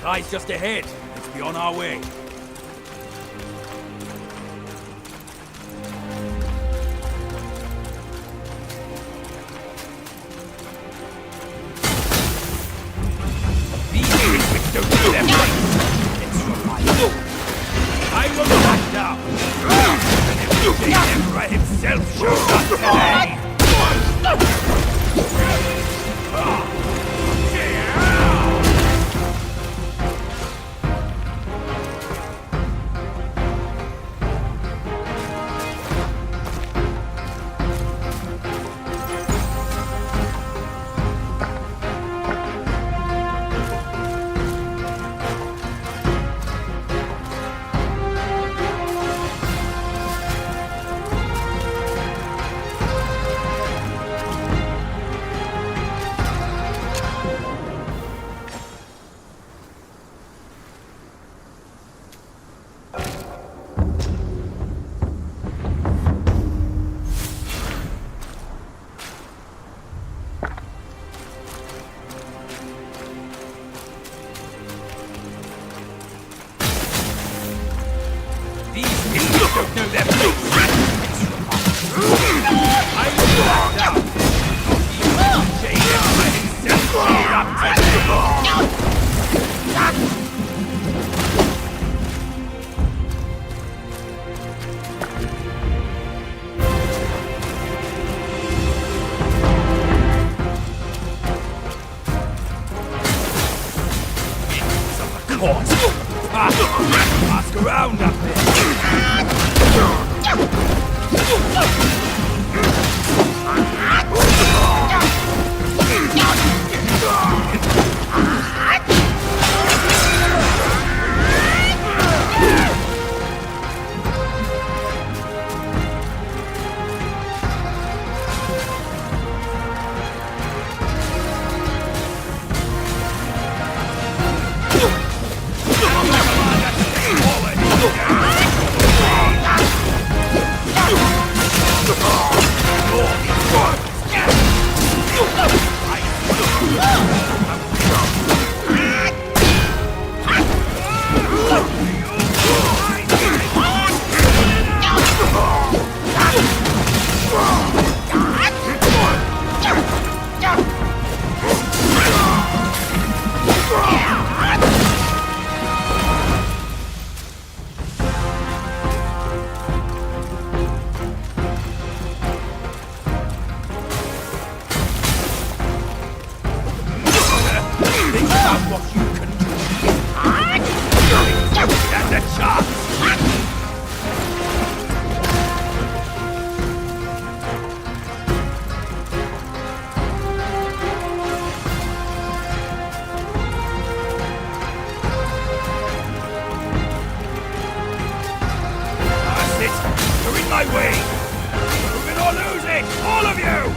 High's just ahead. Let's be on our way. These which don't do their place. It's survival. I will back down. And if the Emperor himself shows up today. Don't know their place. I will back down. Jade Emperor himself showed up today. It's of the court. Ask around up there. You're in my way! Move it or lose it! All of you!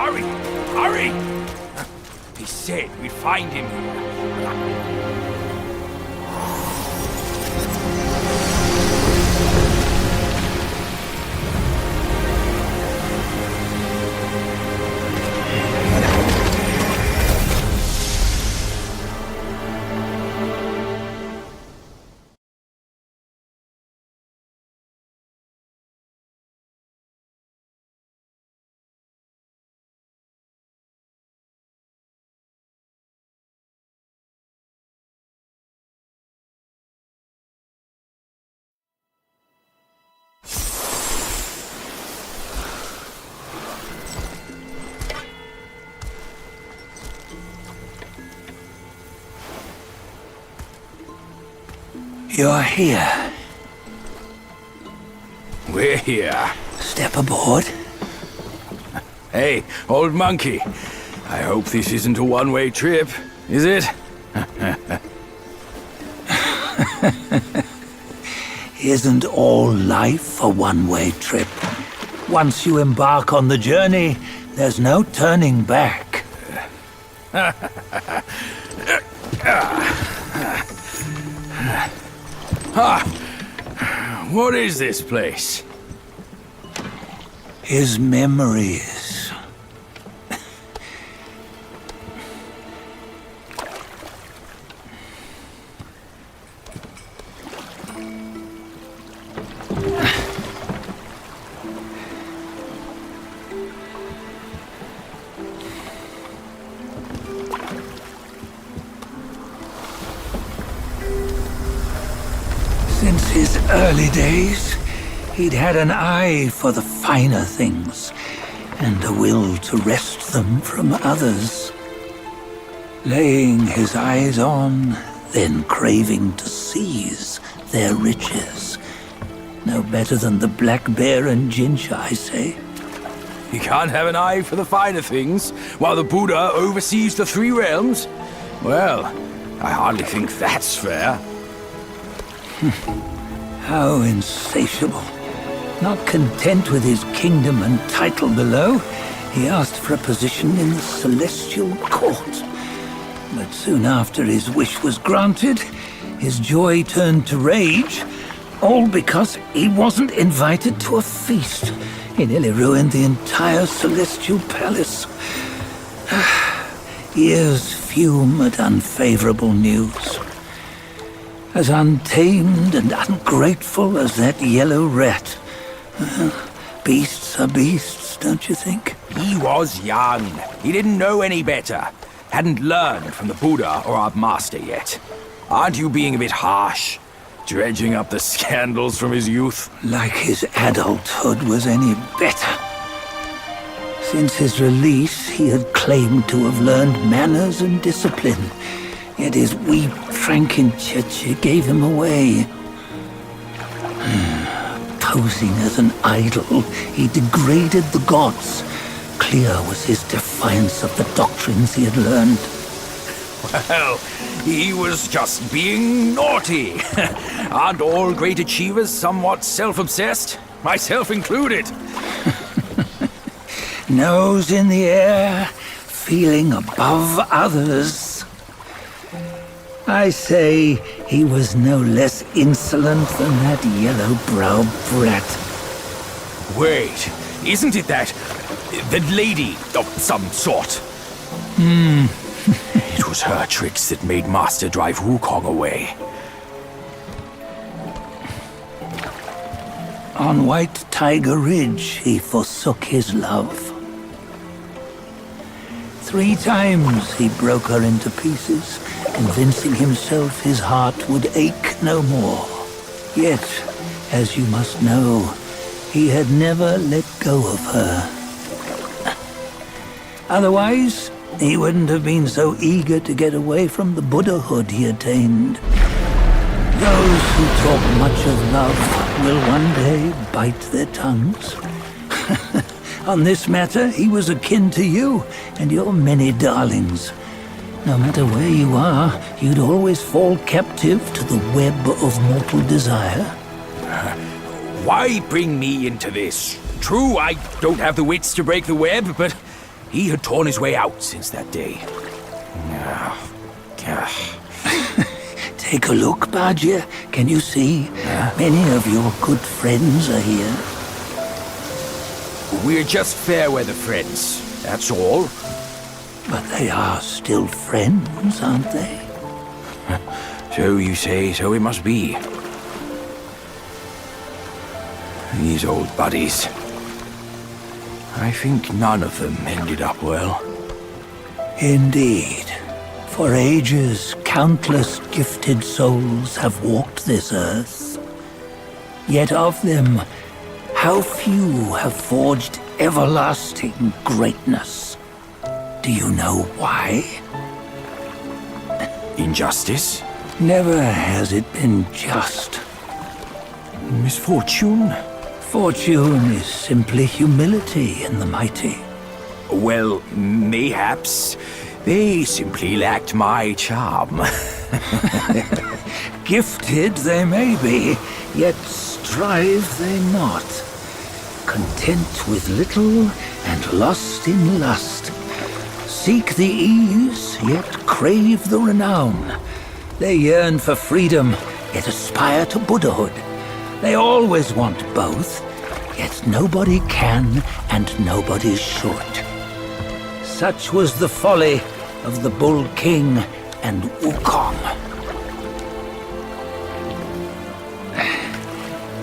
Hurry! Hurry! He said we'd find him here. You're here. We're here. Step aboard. Hey, old monkey. I hope this isn't a one-way trip, is it? Isn't all life a one-way trip? Once you embark on the journey, there's no turning back. What is this place? His memories. Since his early days, he'd had an eye for the finer things, and a will to wrest them from others. Laying his eyes on, then craving to seize their riches. No better than the black bear and Jincha, I say. You can't have an eye for the finer things, while the Buddha oversees the three realms? Well, I hardly think that's fair. How insatiable. Not content with his kingdom and title below, he asked for a position in the celestial court. But soon after his wish was granted, his joy turned to rage, all because he wasn't invited to a feast. He nearly ruined the entire celestial palace. Ears fume at unfavorable news. As untamed and ungrateful as that yellow rat. Beasts are beasts, don't you think? He was young. He didn't know any better. Hadn't learned from the Buddha or our master yet. Aren't you being a bit harsh? Dredging up the scandals from his youth? Like his adulthood was any better. Since his release, he had claimed to have learned manners and discipline. Yet his weak Frankenchurch gave him away. Posing as an idol, he degraded the gods. Clear was his defiance of the doctrines he had learned. Well, he was just being naughty. Aren't all great achievers somewhat self-obsessed? Myself included. Nose in the air, feeling above others. I say he was no less insolent than that yellow-browed brat. Wait, isn't it that lady of some sort? It was her tricks that made Master drive Wukong away. On White Tiger Ridge, he forsook his love. 3 times he broke her into pieces, convincing himself his heart would ache no more. Yet, as you must know, he had never let go of her. Otherwise, he wouldn't have been so eager to get away from the Buddhahood he attained. Those who talk much of love will one day bite their tongues. On this matter, he was akin to you and your many darlings. No matter where you are, you'd always fall captive to the web of mortal desire. Why bring me into this? True, I don't have the wits to break the web, but he had torn his way out since that day. Take a look, Bajia. Can you see? Many of your good friends are here. We're just fair weather friends, that's all. But they are still friends, aren't they? So you say, so it must be. These old buddies. I think none of them ended up well. Indeed. For ages, countless gifted souls have walked this earth. Yet of them, how few have forged everlasting greatness? Do you know why? Injustice? Never has it been just. Misfortune? Fortune is simply humility in the mighty. Well, mayhaps they simply lacked my charm. Gifted they may be, yet strive they not. Content with little and lost in lust. Seek the ease, yet crave the renown. They yearn for freedom, yet aspire to Buddhahood. They always want both, yet nobody can and nobody should. Such was the folly of the Bull King and Wukong.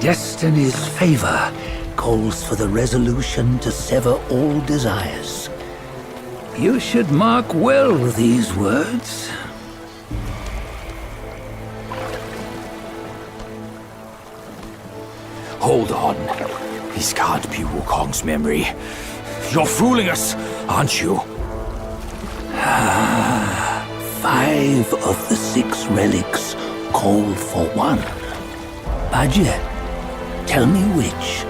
Destiny's favor calls for the resolution to sever all desires. You should mark well these words. Hold on. This can't be Wukong's memory. You're fooling us, aren't you? 5 of the 6 relics call for one. Bajie, tell me which.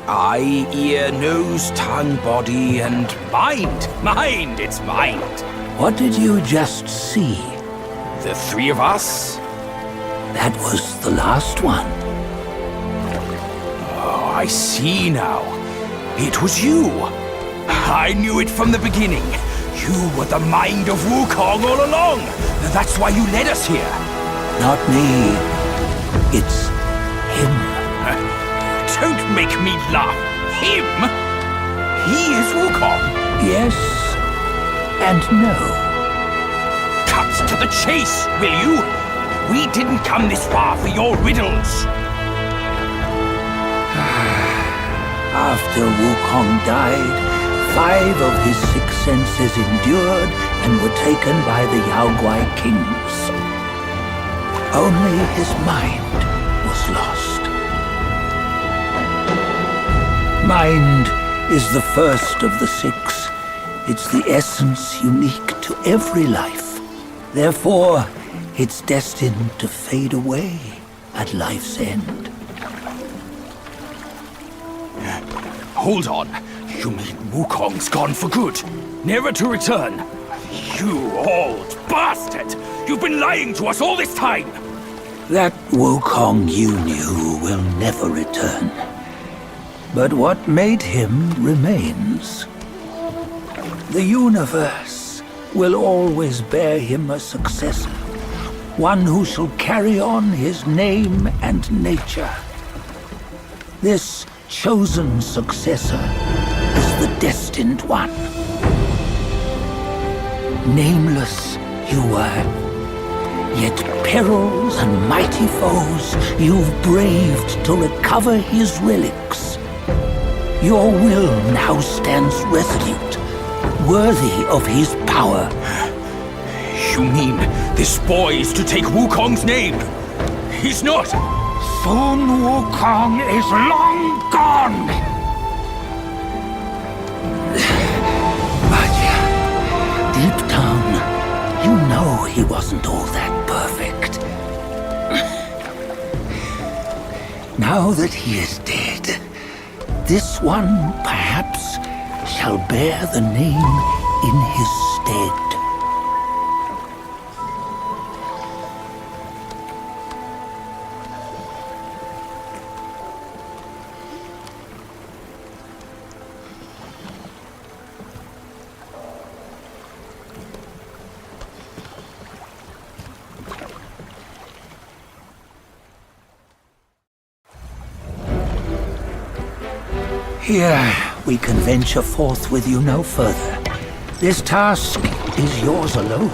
Eye, ear, nose, tongue, body, and mind. Mind, it's mind. What did you just see? The 3 of us? That was the last one. Oh, I see now. It was you. I knew it from the beginning. You were the mind of Wukong all along. That's why you led us here. Not me. It's him. Don't make me laugh. Him? He is Wukong. Yes and no. Cut to the chase, will you? We didn't come this far for your riddles. After Wukong died, 5 of his 6 senses endured and were taken by the Yaoguai kings. Only his mind was lost. Mind is the first of the 6. It's the essence unique to every life. Therefore, it's destined to fade away at life's end. Hold on. You mean Wukong's gone for good? Never to return? You old bastard! You've been lying to us all this time! That Wukong you knew will never return. But what made him remains. The universe will always bear him a successor. One who shall carry on his name and nature. This chosen successor is the Destined One. Nameless you were, yet perils and mighty foes you've braved to recover his relics. Your will now stands resolute, worthy of his power. You mean this boy is to take Wukong's name? He's not! Sun Wukong is long gone! Bajie, deep down, you know he wasn't all that perfect. Now that he is dead, this one, perhaps, shall bear the name in his stead. Here, we can venture forth with you no further. This task is yours alone.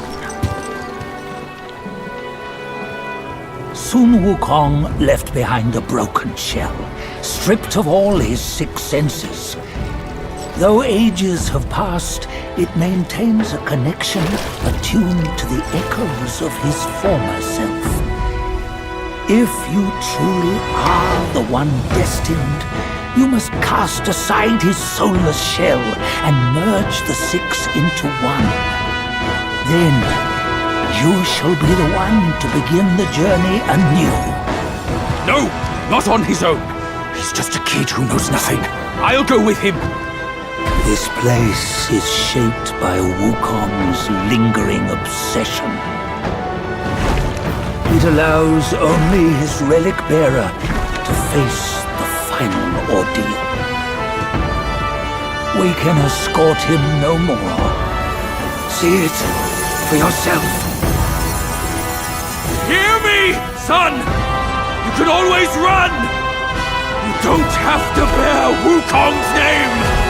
Sun Wukong left behind a broken shell, stripped of all his 6 senses. Though ages have passed, it maintains a connection attuned to the echoes of his former self. If you truly are the one destined, you must cast aside his soulless shell and merge the 6 into one. Then you shall be the one to begin the journey anew. No, not on his own. He's just a kid who knows nothing. I'll go with him. This place is shaped by Wukong's lingering obsession. It allows only his relic bearer to face the final ordeal. We can escort him no more. See it for yourself. Hear me, son! You can always run! You don't have to bear Wukong's name!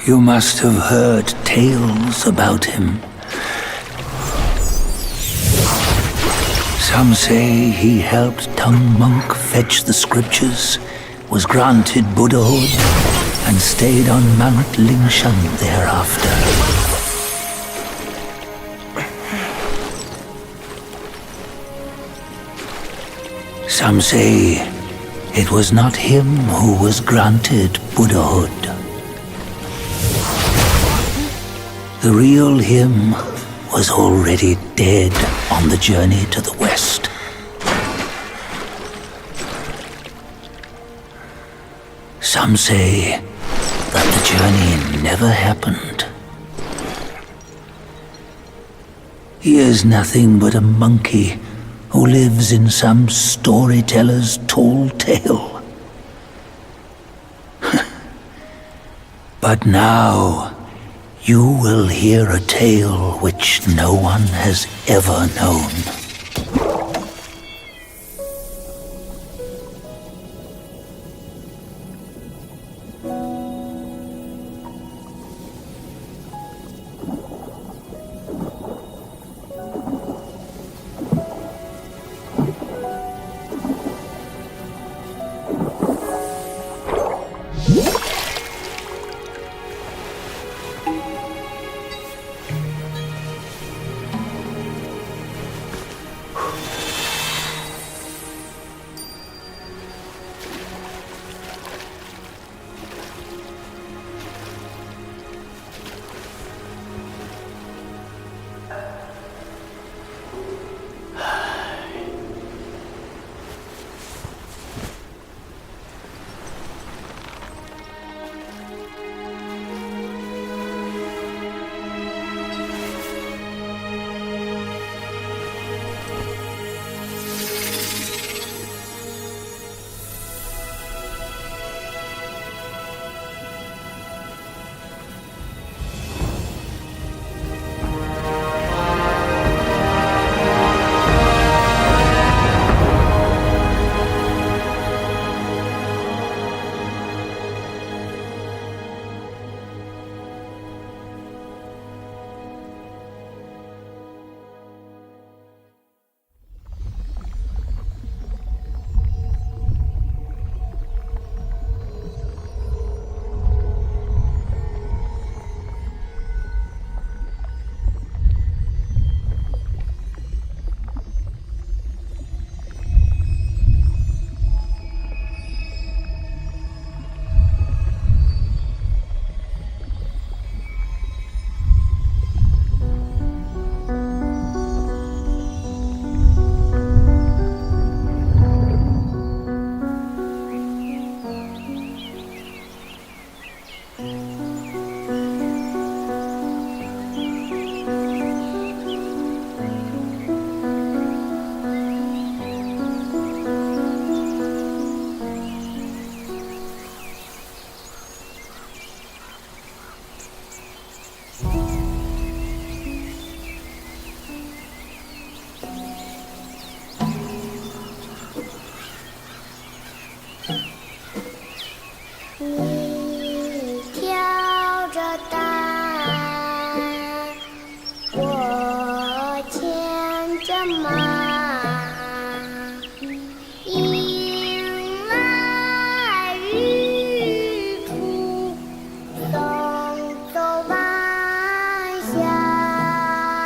You must have heard tales about him. Some say he helped Tung Monk fetch the scriptures, was granted Buddhahood, and stayed on Mount Lingshan thereafter. Some say it was not him who was granted Buddhahood. The real him was already dead on the journey to the west. Some say that the journey never happened. He is nothing but a monkey who lives in some storyteller's tall tale. But now, you will hear a tale which no one has ever known. Mama.